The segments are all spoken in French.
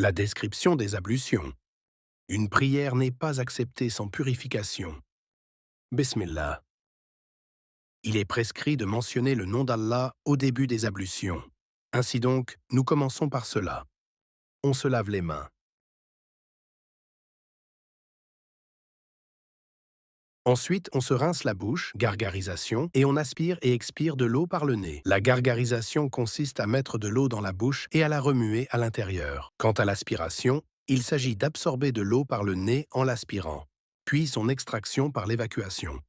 La description des ablutions. Une prière n'est pas acceptée sans purification. Bismillah. Il est prescrit de mentionner le nom d'Allah au début des ablutions. Ainsi donc, nous commençons par cela. On se lave les mains. Ensuite, on se rince la bouche, gargarisation, et on aspire et expire de l'eau par le nez. La gargarisation consiste à mettre de l'eau dans la bouche et à la remuer à l'intérieur. Quant à l'aspiration, il s'agit d'absorber de l'eau par le nez en l'aspirant, puis son extraction par l'évacuation.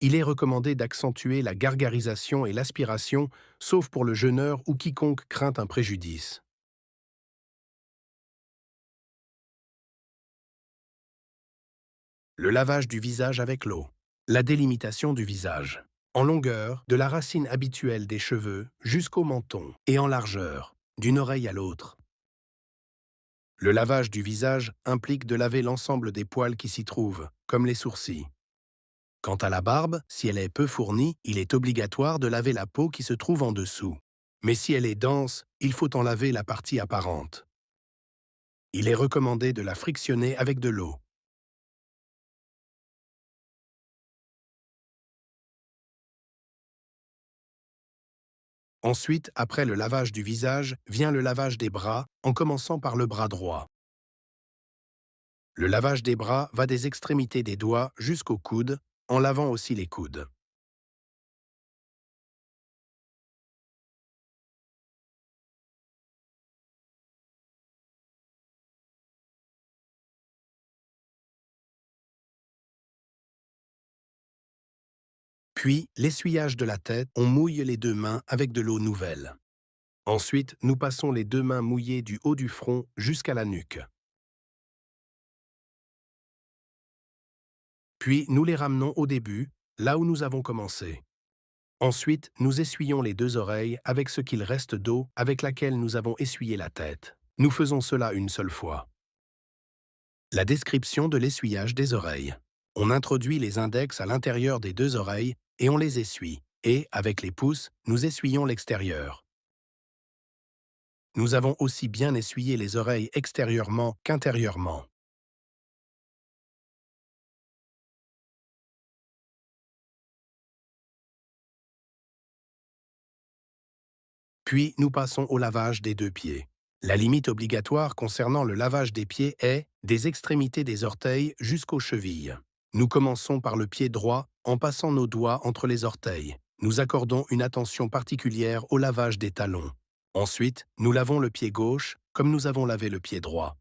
Il est recommandé d'accentuer la gargarisation et l'aspiration, sauf pour le jeûneur ou quiconque craint un préjudice. Le lavage du visage avec l'eau. La délimitation du visage. En longueur, de la racine habituelle des cheveux jusqu'au menton, et en largeur, d'une oreille à l'autre. Le lavage du visage implique de laver l'ensemble des poils qui s'y trouvent, comme les sourcils. Quant à la barbe, si elle est peu fournie, il est obligatoire de laver la peau qui se trouve en dessous. Mais si elle est dense, il faut en laver la partie apparente. Il est recommandé de la frictionner avec de l'eau. Ensuite, après le lavage du visage, vient le lavage des bras, en commençant par le bras droit. Le lavage des bras va des extrémités des doigts jusqu'aux coudes, en lavant aussi les coudes. Puis, l'essuyage de la tête, on mouille les deux mains avec de l'eau nouvelle. Ensuite, nous passons les deux mains mouillées du haut du front jusqu'à la nuque. Puis, nous les ramenons au début, là où nous avons commencé. Ensuite, nous essuyons les deux oreilles avec ce qu'il reste d'eau avec laquelle nous avons essuyé la tête. Nous faisons cela une seule fois. La description de l'essuyage des oreilles. On introduit les index à l'intérieur des deux oreilles et on les essuie. Et, avec les pouces, nous essuyons l'extérieur. Nous avons aussi bien essuyé les oreilles extérieurement qu'intérieurement. Puis, nous passons au lavage des deux pieds. La limite obligatoire concernant le lavage des pieds est des extrémités des orteils jusqu'aux chevilles. Nous commençons par le pied droit en passant nos doigts entre les orteils. Nous accordons une attention particulière au lavage des talons. Ensuite, nous lavons le pied gauche comme nous avons lavé le pied droit.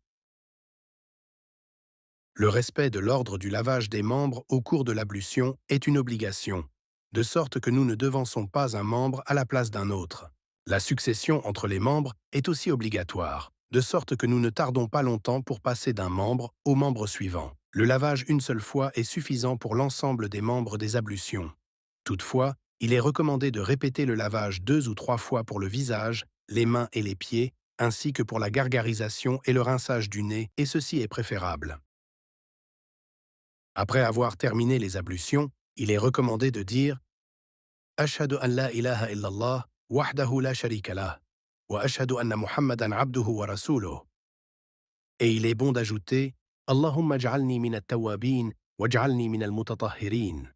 Le respect de l'ordre du lavage des membres au cours de l'ablution est une obligation, de sorte que nous ne devançons pas un membre à la place d'un autre. La succession entre les membres est aussi obligatoire, de sorte que nous ne tardons pas longtemps pour passer d'un membre au membre suivant. Le lavage une seule fois est suffisant pour l'ensemble des membres des ablutions. Toutefois, il est recommandé de répéter le lavage 2 ou 3 fois pour le visage, les mains et les pieds, ainsi que pour la gargarisation et le rinçage du nez, et ceci est préférable. Après avoir terminé les ablutions, il est recommandé de dire Ashhadu an la ilaha illallah, wahdahu la sharika lah, wa ashhadu anna Muhammadan abduhu wa rasuluh. Et il est bon d'ajouter Allahumma ja'alni min at-tawwabin, waj'alni min al-mutatahhirin.